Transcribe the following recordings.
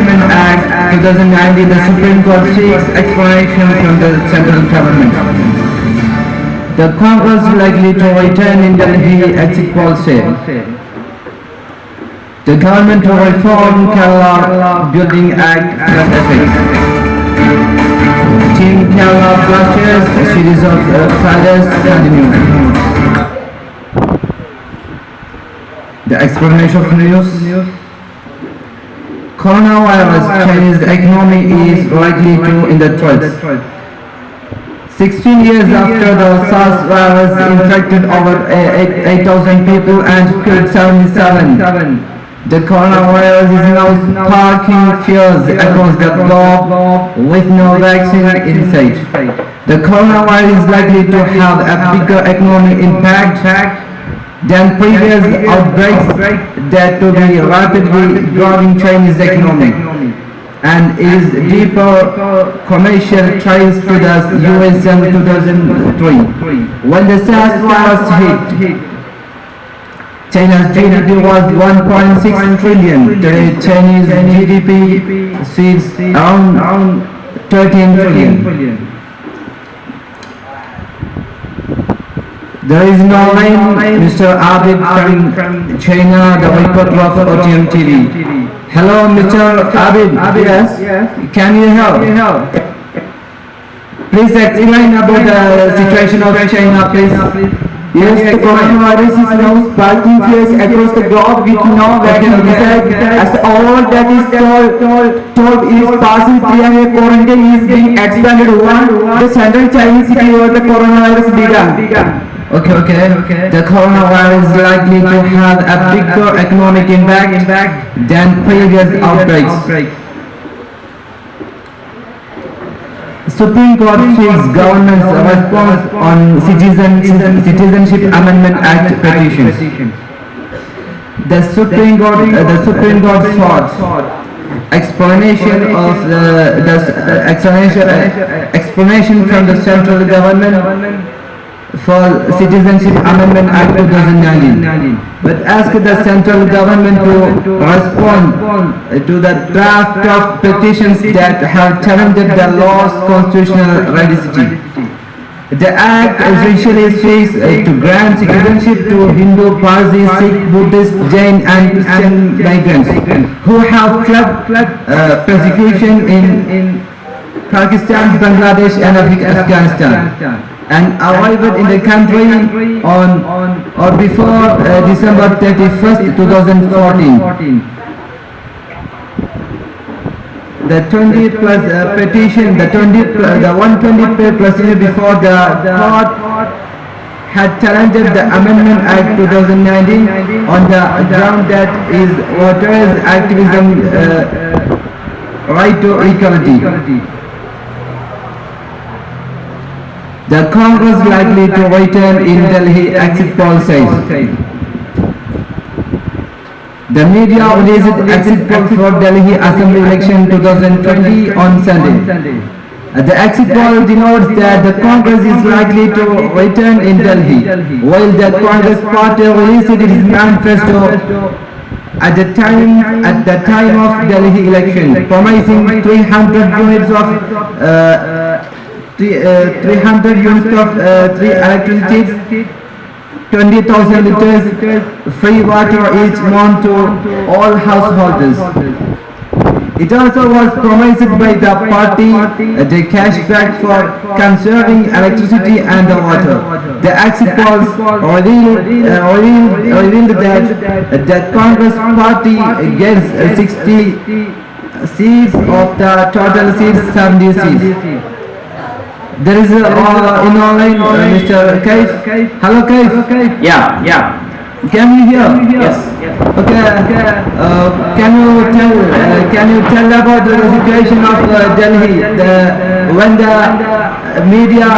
Amendment Act 2019, the Supreme Court seeks explanation from the central government. The Congress likely to return in Delhi, exit poll say. The government to reform Kerala Building Act plus effect. Team Kerala Blasters, a series of failures continue. The explanation of news. Coronavirus Chinese economy is likely to in the threats. 16 years after the SARS virus infected over 8,000 people and killed 77, the coronavirus is now sparking fears across the globe with no vaccine in sight. The coronavirus is likely to have a bigger economic impact than previous outbreaks that to be rapidly growing Chinese economy and is deeper commercial ties to the US in 2003. When the SARS virus hit, China's GDP was 1.6 trillion. Today, Chinese GDP sits around 13 trillion. There is no line, Mr. Abid from China, the reporter of OTM TV. Hello, Mr. Abid. Yes. Can you help? Please explain about the situation of China, please. Yes, the coronavirus is now sparking fears across the globe with no vaccine as all that is told is passing through and a quarantine is being expanded over the central Chinese city where the coronavirus began. Okay. The coronavirus is likely to have a bigger economic impact than previous outbreaks. Supreme Court seeks government's response on Citizenship Amendment Act petition. The Supreme Court sought explanation from the central government for Citizenship Amendment Act 2019, but asked the central government to respond to the draft of petitions that have challenged the law's constitutional validity. The act essentially seeks to grant citizenship to Hindu, Parsi, Sikh, Buddhist, Jain and Christian migrants who have fled persecution in Pakistan, Bangladesh and Afghanistan and arrived in the country on or before December 31st, 2014. The 20 plus petition, the 120 plus before the court had challenged the Amendment Act 2019 on the ground that is voters' activism right to equality. The Congress likely to return in Delhi, exit poll says. The media released exit poll for Delhi Assembly election 2020 on Sunday. The exit poll denotes that the Congress is likely to return in Delhi, while the Congress party released its manifesto at the time of Delhi election, promising 300 units of free electricity, 20,000 liters free water each month to all households. It also was promised by the party the cashback for conserving electricity and the water. The exit polls revealed that the Congress party gets 60 seats of the total seats, 70 seats. There is in online Mr. Kaif. Hello Kaif. Yeah. Can you hear? Yes. Okay. Can you tell about the situation of Delhi? When the media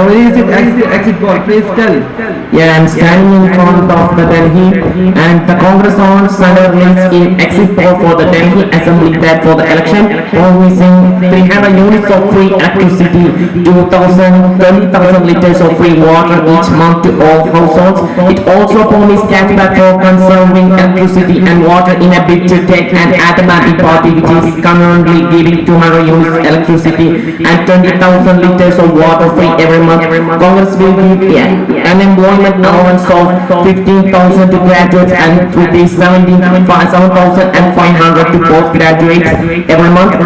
released exit poll, please tell. Yeah, I'm standing in front of the Delhi, and the Congress on Sunday released an exit poll for the Delhi Assembly that for the election promising 300 units of free electricity, 20,000 liters of free water each amount to all households. It also promised cashback for conserving electricity and water in a bid to take an Adamati party which is currently giving 200 units electricity and 20,000 liters of water free every month. Congress will give an employment allowance of 15,000 to graduates and rupees 7,500 to postgraduates every month,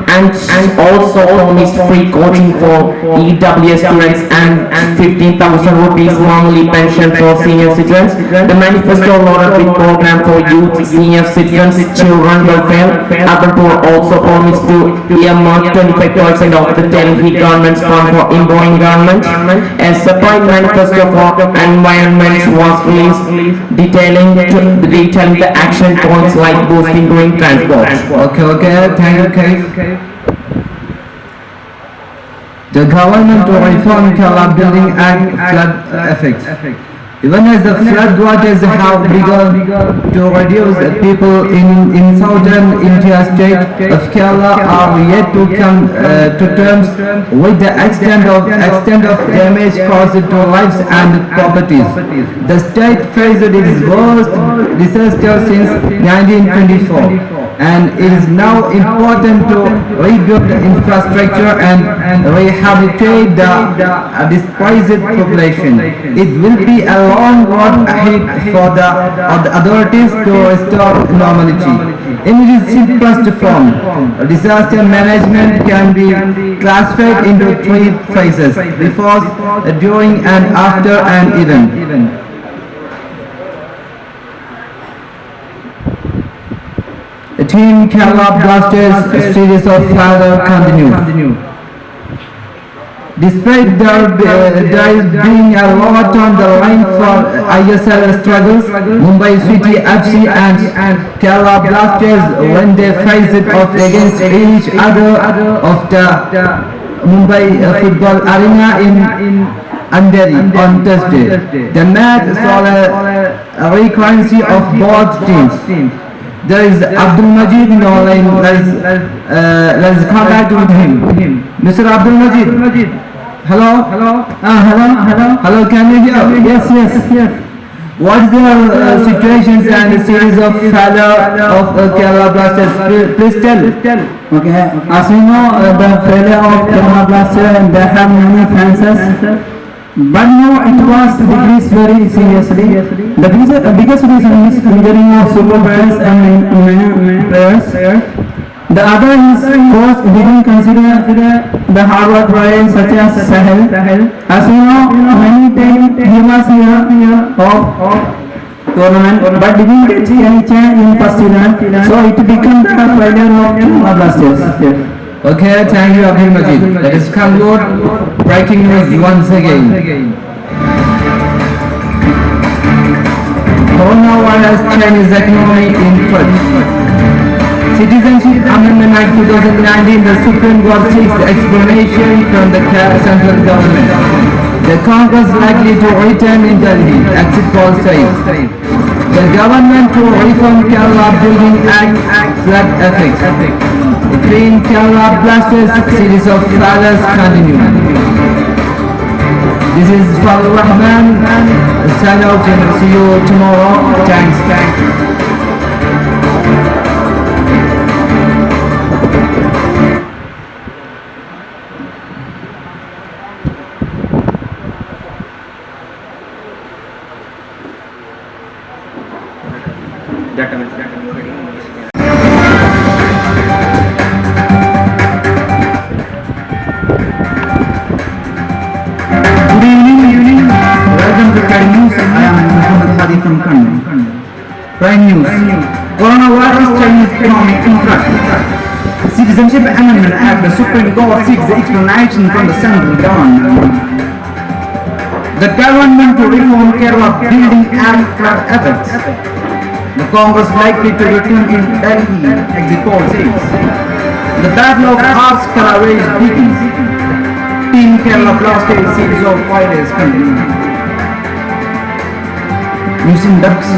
and also promised free coaching for EWS students and 15,000 rupees monthly pension for senior citizens. The manifesto loaded with program for youth, senior citizens, children welfare. Agarpur also promised to earmark 25% of the Delhi government's fund for employing government. A separate manifesto for environment was released detailing the action points like boosting green transport. Okay, thank you, Kaif. The government to reform Kerala Building Act flood effects. Even as the flood waters have begun to reduce, people in southern India state of Kerala are yet to come to terms with the extent of damage caused to lives and properties. The state faced its worst disaster since 1924. And it is now important to rebuild the infrastructure and rehabilitate the displaced population. It will be a long road ahead for the authorities to restore normality. In its simplest form, disaster management can be classified into three phases: before, during, and after an event. Team Kerala Blasters series of father continues. Despite there being a lot on the line for ISL struggles, Mumbai City FC and Kerala Blasters, when they faced off against each other of the Mumbai football arena in Andheri on Thursday, the match saw a recurrency of both teams. There is Abdul Majid in online. Let's contact with him. Mr. Abdul Majid. Hello. Hello. Can you hear? Yes. What is the situations and the series of failure of Kerala Blasters? Please tell. Okay, as you know, the failure of Kerala Blasters, they have many fans. But no, it was decreased very seriously. The biggest reason is injuring of super players and players. The other is coach didn't consider the hard work players such as Sahel. As you know, many times he was here of tournament, but didn't get any chance in first event. So it became the failure of Kerala Blasters. Okay, thank you, Abdul Majid. Let us conclude breaking news once again. Coronavirus Chinese economy in threat. Citizenship Amendment Act 2019, the Supreme Court seeks explanation from the central government. The Congress likely to return in Delhi, exit poll says. The government to reform Kerala Building Act flood effects. Clean Kerala Blasters series of fathers continue. This is Fadul Rahman. Sign out and see you tomorrow. Thanks. From Prime News. Coronavirus Chinese economy in threat. Citizenship Amendment Act, the Supreme Court seeks the explanation from the central government. The government to reform Kerala Building Act flood effects. The Congress likely to return in Delhi, exit poll says. The battle of Arts Kalavesh begins. Team Kerala Blasters series of fighters continue. Using ducks.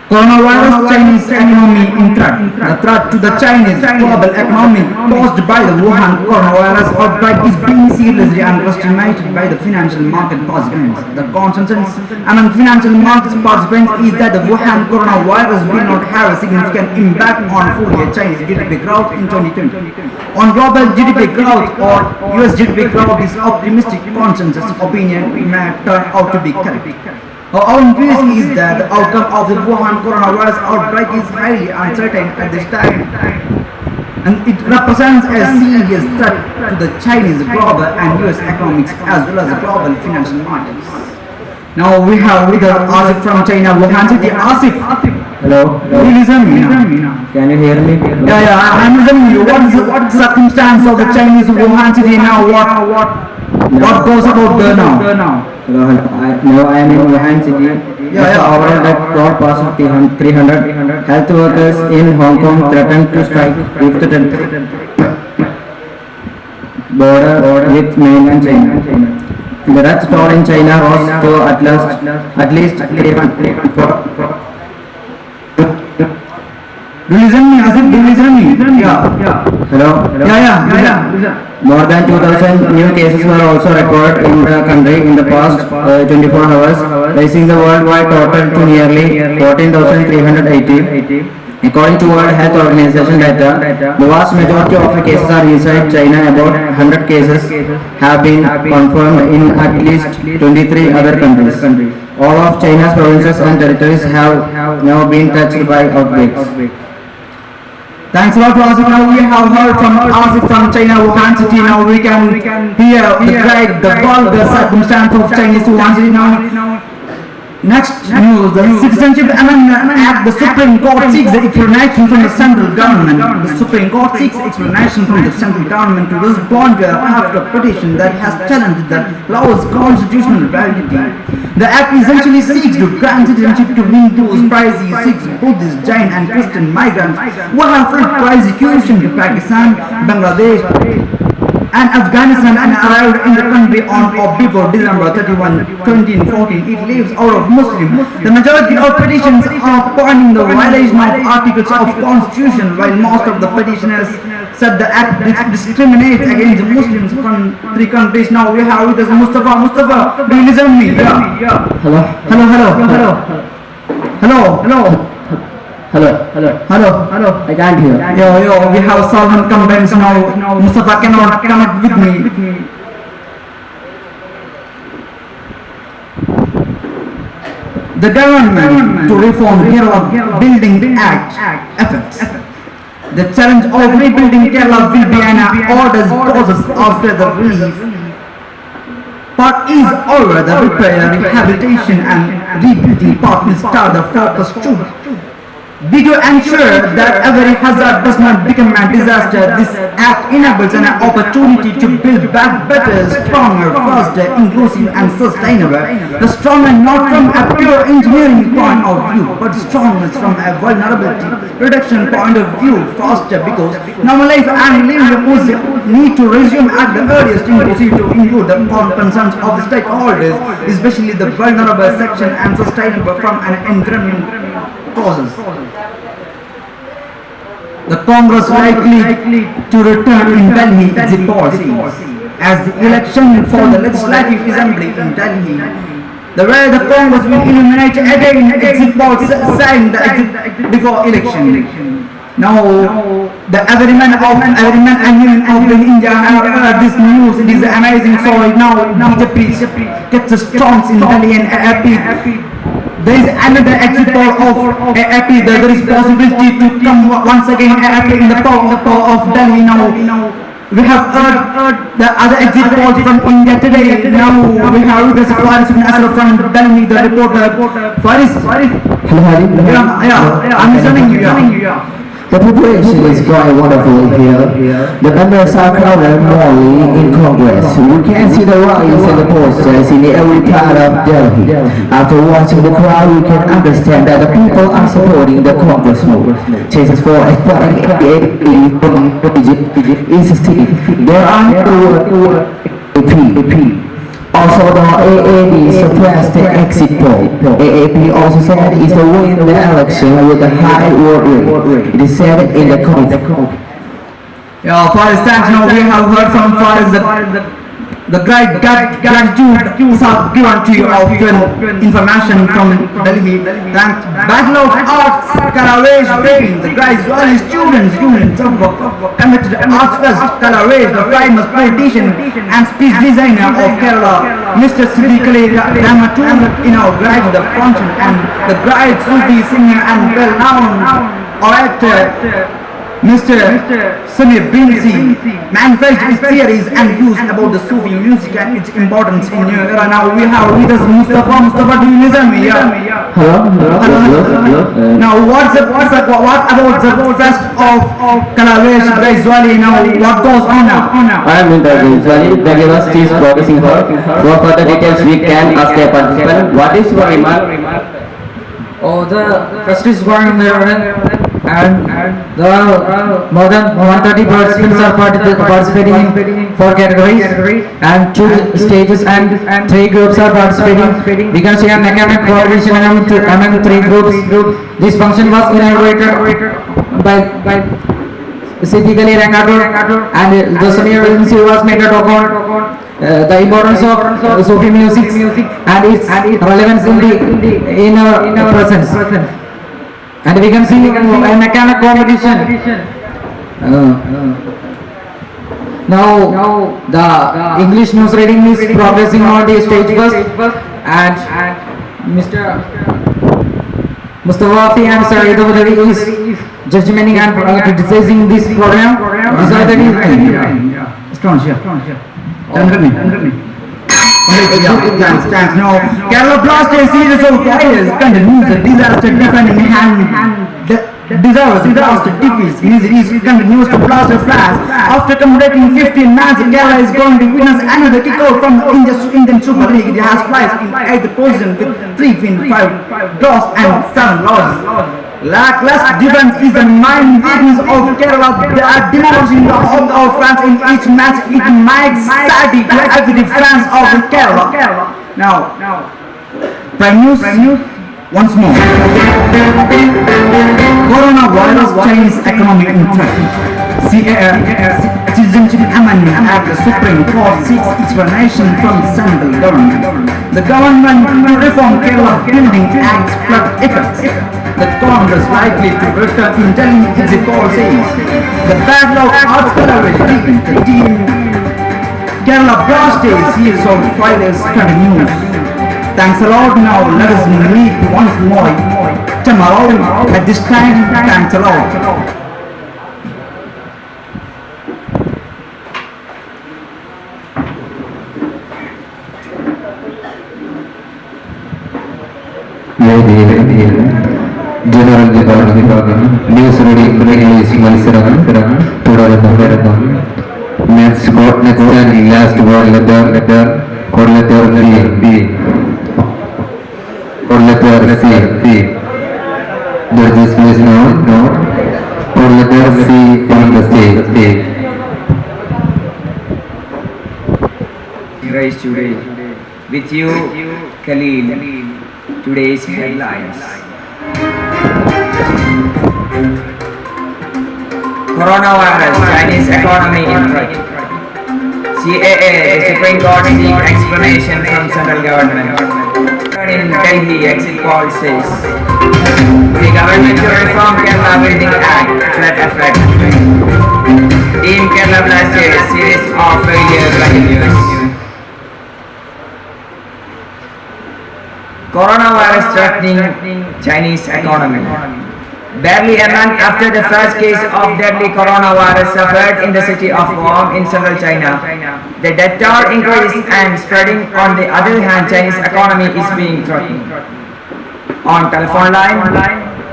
Coronavirus Chinese economy in threat. The threat to the Chinese global economy posed by the Wuhan coronavirus outbreak is being seen seriously underestimated by the financial market participants. The consensus among financial market participants is that the Wuhan coronavirus will not have a significant impact on full-year Chinese GDP growth in 2020. On global GDP growth or US GDP growth, this optimistic consensus opinion may turn out to be correct. Our view is that the outcome of the Wuhan coronavirus outbreak is highly uncertain at this time, and it represents a serious threat to the Chinese global and US economics as well as the global financial markets. Now we have with us Asif from China, Wuhan City. Asif, Hello. you listen me now. Can you hear me? Yeah, I'm listening you. What is the circumstance of the Chinese Wuhan City now? What goes about there now? Hello. Now I am in Wuhan City. Yeah. Overall death crowd passed 300. Health workers in Hong Kong threatened to strike if the border with mainland China. The death toll in China rose to at least 300. Do you listen me? Asif, do you listen me? Yeah. Hello. Yeah. More than 2,000 new cases were also recorded in the country in the past 24 hours, raising the worldwide total to nearly 14,380. According to World Health Organization data, the vast majority of the cases are inside China. About 100 cases have been confirmed in at least 23 other countries. All of China's provinces and territories have now been touched by outbreaks. Thanks a lot to Asif. Now we have heard from Asif from China, Wuhan City. Now we can hear the vulgar circumstance of Chinese Wuhan City now. Next news, the Citizenship Amendment Act, the Supreme Court seeks the explanation from the central government. The Supreme Court seeks explanation from the central government to respond to a after petition that has challenged the law's constitutional validity. The act essentially seeks to grant citizenship to Hindus, Parsis, Sikhs, Buddhists, Jain and Christian migrants who have fled persecution to Pakistan, Bangladesh and Afghanistan and arrived in the country on or before December 31, 2014. It leaves out of Muslims. The majority of petitions are pointing the violation of articles of constitution, while most of the petitioners said the act discriminates against Muslims from 3 countries. Now we have with us Mustafa. Mustafa, do you listen to me? Yeah. Hello. I can't hear. Yo, we have solvent complaints now. Mustafa cannot connect with me. The government to reform Kerala Building Act effects. The challenge of rebuilding Kerala will be an orders process after the relief part is over. The repair, rehabilitation and rebuilding part will start the focus too. We do ensure that every hazard does not become a disaster. This act enables an opportunity to build back better, stronger, faster, inclusive and sustainable. The stronger not from a pure engineering point of view, but stronger from a vulnerability reduction point of view. Faster because normal life and livelihoods need to resume at the earliest, inclusive to include the concerns of the stakeholders, especially the vulnerable section, and sustainable from an environmental causes. The Congress likely to return in Delhi exit policy as the election for the Legislative Assembly in Delhi. The way the Congress will eliminate again exit polls saying the exit before election. Now the every man and women of the India have heard this news. It is amazing. So now BJP gets the storms in Delhi and happy. There is another exit poll of AAP. There is possibility to come once again AAP in the power of Delhi now. We have heard the other exit polls from India today. Now we have the Safwa from Delhi, the reporter. Faris. Hello. Yeah. I'm listening you. The preparation is going wonderful here. The members are crowded morely in Congress. We can see the rallies and the posters in every part of Delhi. After watching the crowd, we can understand that the people are supporting the Congress move. Chances for expanding Egypt is still. There are no AP. Also, the AAP suppressed the exit poll. AAP also said it's the win the election with a high vote rate. It is said in the comment. Yeah, Faris, thanks. Now we have heard from Faris that The great gratitude are given to you of information from Delhi. Thanks Battle of Arts Kalavesh Baby, the great early students Safwa committed Arts Fest Kalavesh, the famous politician and speech designer of Kerala, Mr. Siddiqui Ramatul, inaugurated the function, and the great Sufi singer and well-known orator Mr. Samir Binsi manifested his theories and views about the Sufi music and its importance in new era. Now we have with us Mustafa. Mustafa, do you listen me? Yeah. Hello. Now what about the fest of Kalavesh gradually? Now what goes on now? I am in the usually the university is progressing for further details we can ask a participant. What is your remark? Oh, the fest is going there, and the more than 130 participants are participating in 4 categories, and 2 stages and 3 groups are participating. We can see an academic coordination among 3 groups. This function was inaugurated by Siddiqui Ramatul, and the senior agency was made a talk on the importance of Sufi music and its relevance in our presence. And we can see a mechanic competition. Now the English news reading is progressing on the stage first, and Mr. Mustafa and Sir Idawadavi is judgmenting and criticizing this program. Thanks. Now, Kerala Blasters series of players continues the disaster defending hand. Disaster defeats miseries continues to blast the flash. After completing 15 matches, Kerala is going to witness another kickoff from the Indian Super League. It has placed in 8th position with 3 wins, 5 draws and 7 losses. Lackluster defense is the main weakness of Kerala. They are demolishing the hope of fans in each match. It makes sad to every fans of Kerala. Now, prime news once more. Coronavirus Chinese economic impact. Citizenship Amendment Act, the Supreme Court seeks explanation from the central government. The government to reform Kerala Building Act's flood effects. The Congress likely to return in telling exit policies. The battle of Arts Kalavesh begins. The team Kerala Blasters series of fighters continues. Thanks a lot. Now let us meet once more tomorrow at this time. Thanks a lot. General Department News Reading Release Malsaram Tudaratham Next Court Next and Last Word Letter Code Letter B Code Letter C Judges please note Code Letter C on the stage. Rise today with you, Khalil. Today's headlines. Coronavirus, Chinese economy in threat. CAA, the Supreme Court seeks explanation from central government. In Delhi, exit poll says the government to reform Kerala Building Act, flood effect. Team Kerala Blasters, series of failure continues. Coronavirus threatening Chinese economy. Barely a month after the first case of deadly coronavirus suffered in the city of Wuhan in central China, the death toll increased and spreading. On the other hand, Chinese economy is being threatened. On telephone line,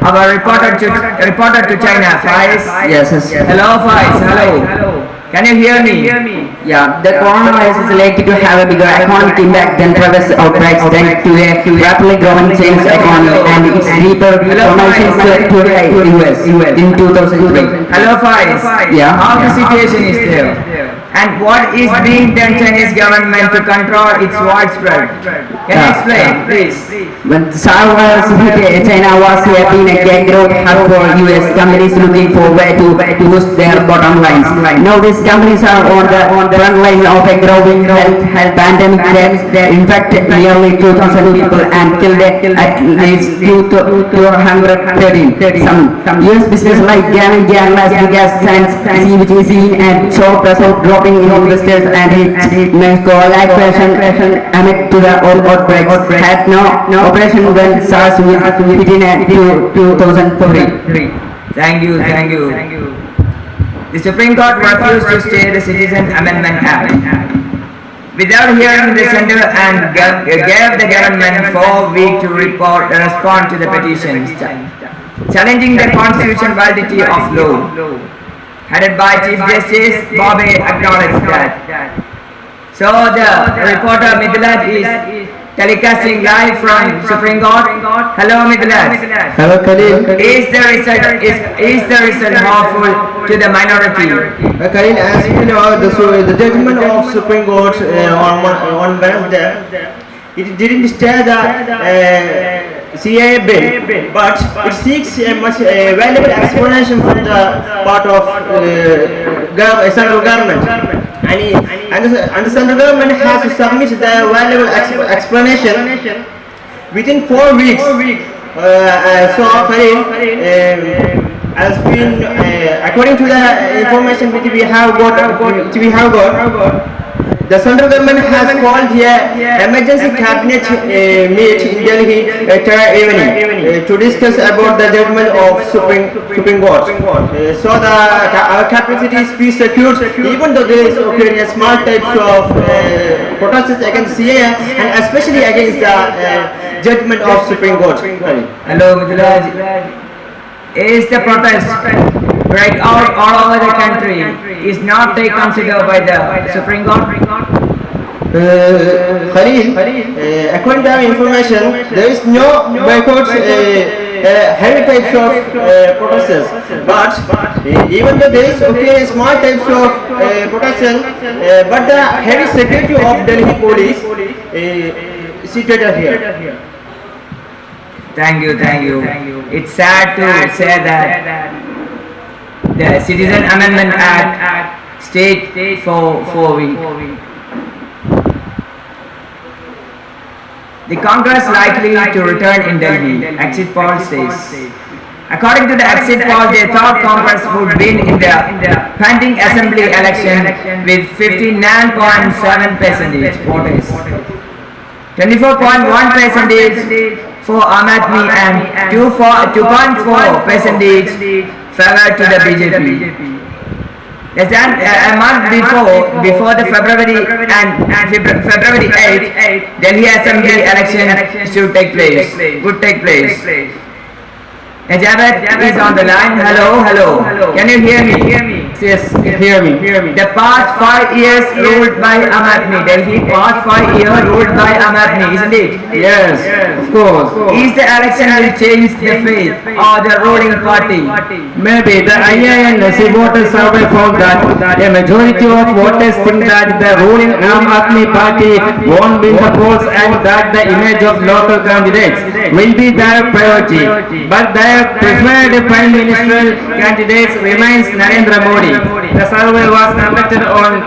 our reporter to China, Faiz. Yes. Hello, Faiz. Hello. Can you hear me? Yeah, the coronavirus is likely to have a bigger economic impact than previous outbreaks than to a rapidly growing Chinese economy and its deeper promotions to the US in 2003. Hello, Faiz. Yeah. How the situation is there? And what is being done Chinese government to control its widespread? Can you explain, please? When Safwa China was being a gang growth hub for US companies looking for way to boost their bottom lines. Now these companies are on the front line of a growing health pandemic that infected nearly 2,000 people and killed at least 213. Some US business like Gavin Las Vegas Sands, CBTC and Shaw Pressure dropping in investors and it may collaboration amid to the outbreaks had no operation when SARS hit in 2003. Thank you. The Supreme Court refused to stay the Citizen Amendment Act. Without hearing the center and gave the government 4 weeks to respond to the petitions, challenging the constitutionality of law. Headed by Chief Justice Bobby acknowledged that. So the reporter Midlat is telecasting live from Supreme Court. Hello Midlat. Hello Khalil. Is the result harmful to the minority? Khalil, as you know, the judgment of Supreme Court on Wednesday, it didn't stay the CAA bill, but it seeks a much valuable explanation from the part of central government. And the central government has to submit the valuable explanation within 4 weeks. So, Khalil, has been according to the information which we have got. The central government has called here emergency cabinet meet in Delhi Thursday evening to discuss about the judgment of Supreme Court. So our capacities be secured even though there is a small types of protests against CAA and especially against the judgment of Supreme Court. Hello Midlat. Is the protest break out all over the country is not taken considered by the Supreme Court? Khalil, according to our information, there is no boycott heavy types of protests. But even though there is small types of protection, but the heavy security of Delhi police situated here. Thank you. It's sad to say that the Citizen Amendment Act stayed for 4 weeks. The Congress likely to return in Delhi, exit poll says. According to the exit poll, they thought Congress would win in the pending assembly election with 59.7% voters, 24.1% for Aam Aadmi and 2.4% favored to the BJP. Less than a month before the February 8th, Delhi Assembly election would take place. Najabet is on the line. Hello. Can you hear me? Yes, hear me. The past 5 years ruled by Aam Aadmi. Delhi past 5 years ruled by Aam Aadmi, isn't it? Yes, of course. Is the election will change the fate or the ruling party? Maybe the IIN voter survey found that a majority of voters think that the ruling Aam Aadmi party won't win the polls and that the image of local candidates will be their priority. But their preferred prime ministerial candidates remains Narendra Modi. The survey was conducted on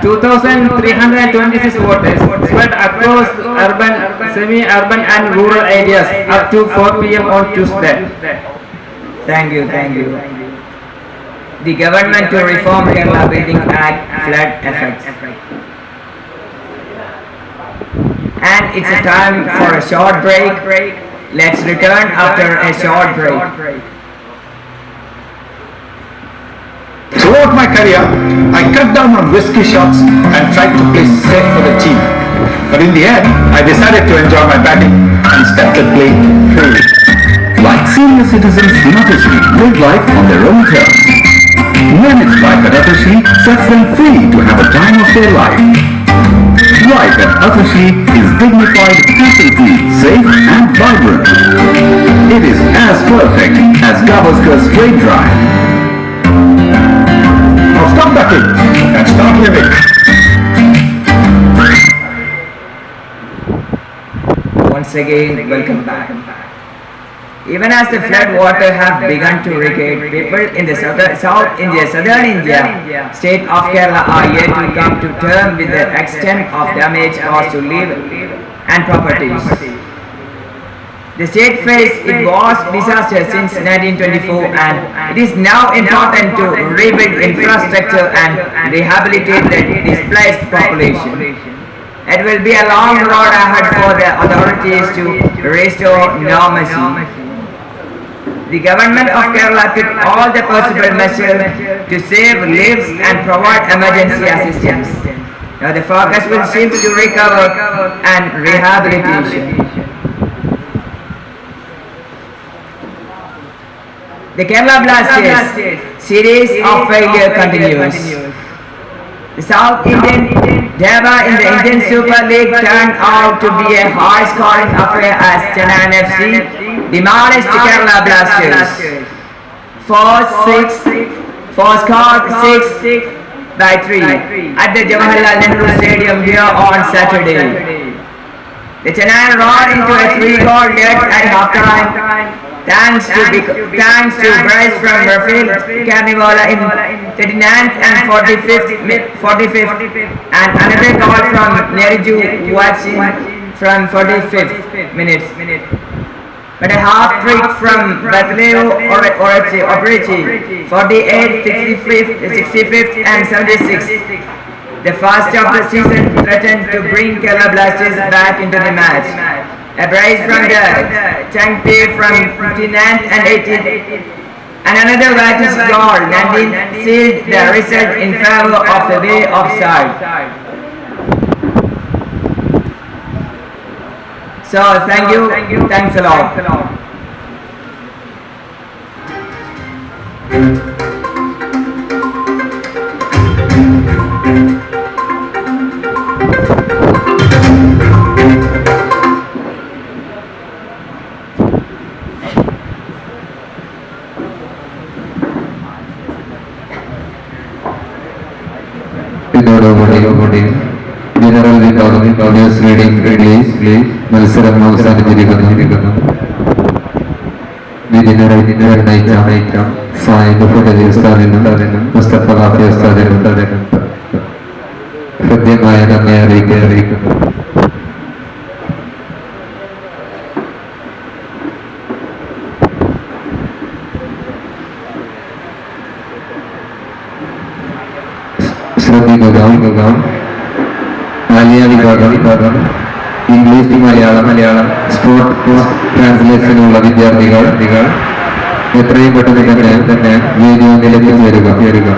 2,326 voters spread across urban, semi-urban and rural areas up to 4 p.m. on Tuesday. Thank you. The government to reform Kerala Building Act flood effects. And it's a time for a short break. Let's return after a short break. Throughout my career, I cut down on whiskey shots and tried to play safe for the team. But in the end, I decided to enjoy my batting and step the plate freely. Like senior citizens, the Atashi live life on their own terms. Managed life at Atashi sets them free to have a time of their life. Life at Atashi is dignified, hassle-free, safe and vibrant. It is as perfect as Gavaskar's straight drive. Now stop ducking and start living. Once again, welcome back. Even as the flood water have begun to recede, people in the southern India state of Kerala are yet to come to terms with the extent of damage caused to live and properties. The state faced its worst disaster since 1924, and it is now important to rebuild infrastructure and rehabilitate the displaced population. It will be a long road ahead for the authorities to restore normalcy. The government of Kerala took all the possible measures to save lives and provide emergency assistance. Now the focus will shift to recovery and rehabilitation. The Kerala Blasters series of failure continues. The South Indian Deva in the Indian Super League turned out to be a high-scoring affair as Chennai FC demolished Kerala Blasters 4-6 at the Jawaharlal Nehru Stadium here on Saturday. The Chennai roared into a 3-goal lead at halftime thanks to brace from Rafael Carnivola in 39th and 45th and another goal from Neriju Watson from 45th minutes. But a half trick from Batleo Orechi, 48th, 65th and 76th. The first of the season threatened to bring Kerala Blasters back into the match. A brace from the Changpe from 59th and 18th. And another Vatis goal, 19th, sealed the result in favor of the way offside. So thank you, thanks a lot. General News reading release മത്സരം അവസാനിച്ചിരിക്കുന്നു. വിധിനിർണയിച്ച സായിബ് ഫുഡലി ഉസ്താദിനും മുസ്തഫ ഹാഫി ഉസ്താദിനും ഹൃദ്യമായ നന്ദി അറിയിക്കുന്നു. ശ്രദ്ധിക്കുക. ആലിയ വിഭാഗം English Malayalam sport ട്രാൻസ്ലേഷനുള്ള വിദ്യാർത്ഥികൾ എത്രയും പെട്ടെന്ന് തന്നെ വേദിയിലേക്ക് ചേരുക.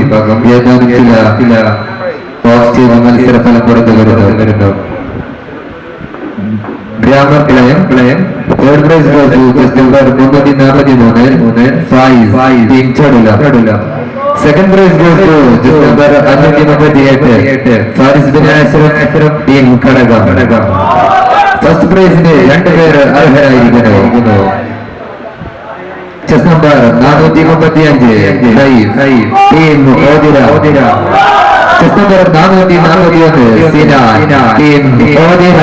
വിഭാഗം ഏതാനും ചില പോസിറ്റീവ് മത്സരഫലം പുറത്തു വരുന്നു. ഗ്രാമർ പ്ലയം third prize goes to chest number 343 Faiz team ചടുല. Second prize goes to chest number 538 Faris bin Ashraf team ഘടകം. ഫസ്റ്റ് പ്രൈസിന് 2 പേർ അർഹരായിരിക്കുന്നു. ചെസ് നമ്പർ 435 ടീം ഓതിര. ചെസ് നമ്പർ 441 സീന ടീം ഓതിര.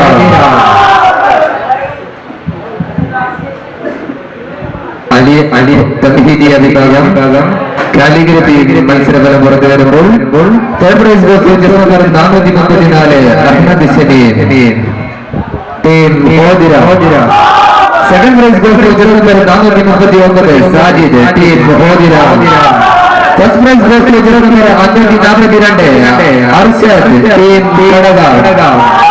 അലി തംഹീദിയ വിഭാഗം കാലിഗ്രഫി മത്സരഫലം പുറത്തു വരുമ്പോൾ third prize goes chest number 434 Ahmad Shameem team ഓതിര. Second prize goes to chest number 439 Sajid team ഓതിര. First prize goes to jersey number 542, Arshad, team Kalavesh.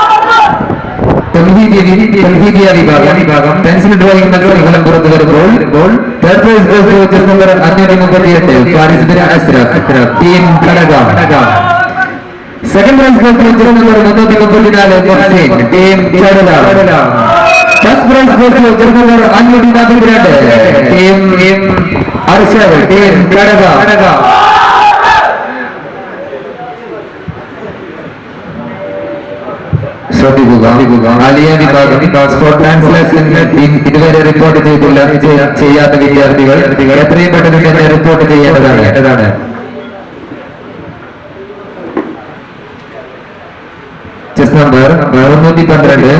Tanhidiya Vibhagam, pencil drawing മത്സരങ്ങളും പുറത്തു വരുമ്പോൾ third prize goes to jersey number 538, Faris Ashraf, team Kalavesh. Second prize goes to jersey number 334, Mohsin, team Chadala. First prize goes to jersey number 542, team Arshad, team Kalavesh. Alia വിഭാഗം sport translation ഇതുവരെ report ചെയ്യാത്ത വിദ്യാർത്ഥികൾ എത്രയും പെട്ടെന്ന് തന്നെ report ചെയ്യേണ്ടതാണ്. Chess number 312,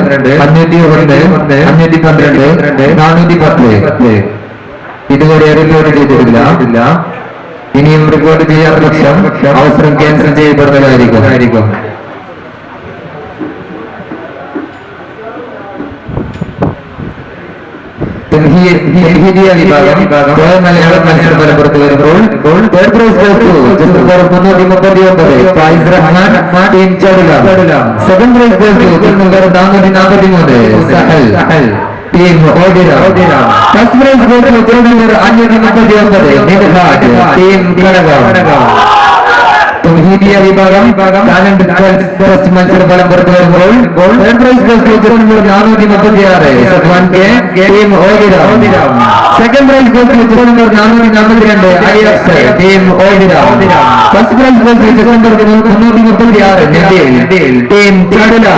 501, 512, 410 ഇതുവരെ report ചെയ്തിട്ടില്ല. ഇനിയും റിപ്പോർട്ട് ചെയ്യാത്ത പക്ഷം അവസരം ക്യാൻസൽ ചെയ്യപ്പെടുന്നതായിരിക്കും. Tanhidiya Vibhagam മലയാളം മത്സരഫലം പുറത്തു വരുമ്പോൾ third prize goes to jersey number 339, Faiz Rahman, team Chadala. Second prize goes to jersey number 443, Sahel, team Odira. First prize goes to jersey number 539, Nidhat, team Kalavesh. Tanhidiya Vibhagam talent test മത്സരഫലം പുറത്തു വരുമ്പോൾ third prize goes to jersey number 436, Safwan, team Odira. Second prize goes to jersey number 442, IFS, team Odira. First prize goes to jersey number 336, Nadil, team Chadala.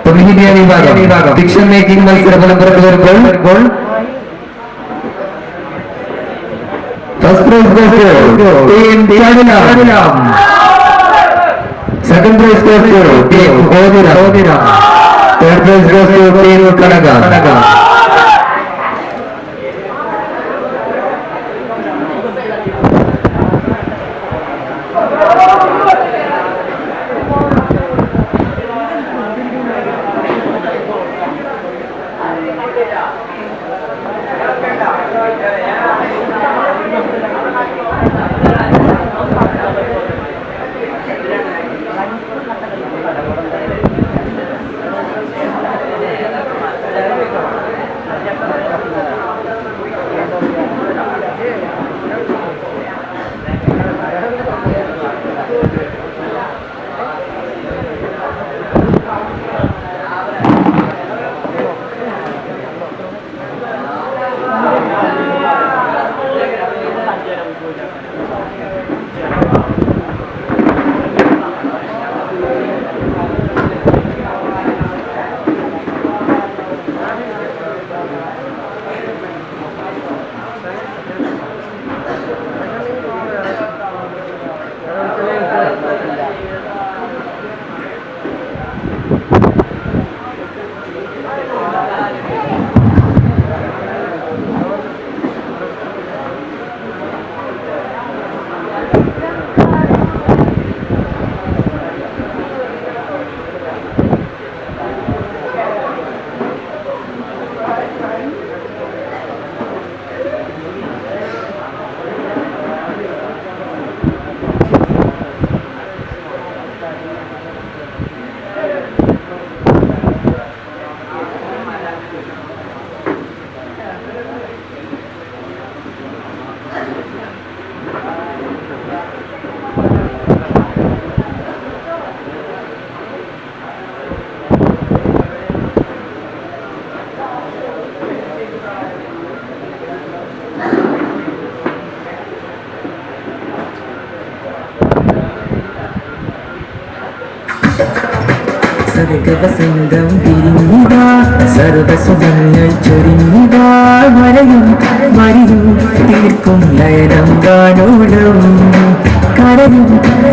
Tanhidiya Vibhagam fiction making മത്സരഫലം പുറത്തു വരുമ്പോൾ first prize goes to team Chadala. Second prize goes to team Odira. Third prize goes to team Kalavesh. സർഗവസന്തം തിരിഞ്ഞിതാ സർവസുഖങ്ങൾ ചൊരിഞ്ഞിതാ വരയും വരിയും തീർക്കും ലയനം ഗാനോളം കരയും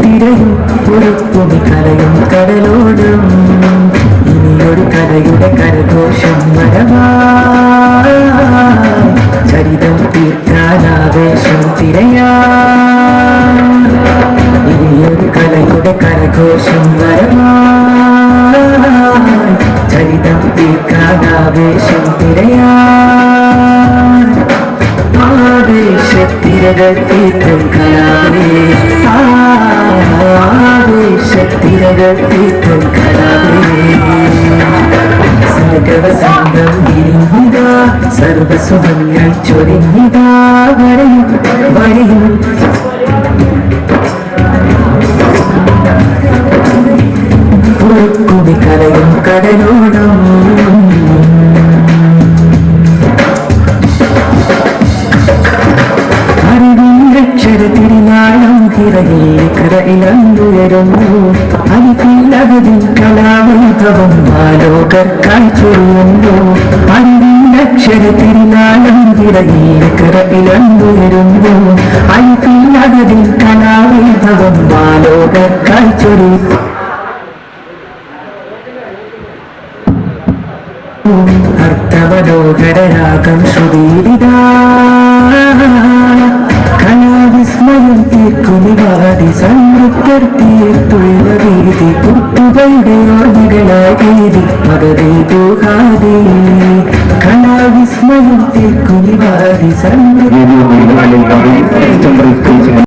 തിരയും പൊറുക്കും കലയും കടലോടും ഇനിയൊരു കലയുടെ കരഘോഷം വരവായി ചരിതം തീർക്കാനാവേശം തിരയാ ഇനിയൊരു കലയുടെ കരഘോഷം വരവായി ചരിതം തീർക്കാനാവേശം തിരയാൻ ആവേശത്തിരകൾ തീർക്കും കലാവേശ് ആവേശത്തിരകൾ തീർക്കും കലാവേശ് സർഗവസന്തം വിരിഞ്ഞിതാ സർവസുഖങ്ങൾ ചൊരിഞ്ഞിതാ വരയും വരയും കുടി കലയും കടലോടം അക്ഷരത്തിരിനാളം തിരയിൽ കരയിലുയരുന്നു അരിപ്പില്ലകതിൽ കലാവൈഭവം ആലോകർക്കായി ചൊരിയുന്നു അരിവില്ലക്ഷരത്തിരിനാളം തിരയിൽ കരയിലുയരുന്നു അരിപ്പില്ലകതിൽ കലാവൈഭവം ആലോകർക്കായി ചൊരിയുന്നു അർത്ഥമനോഹരരാഗം ശ്രുതിയിലിതാ കലാവിസ്മയം തീർക്കുമിവാതി സംതൃപ്തർ തീർത്തുള്ള വീതി കുട്ടുകളുടെ ഓർമ്മകളായി വീതി പകതീതുഹാതി കലാവിസ്മയം തീർക്കുമിവാതി സംതൃപ്തി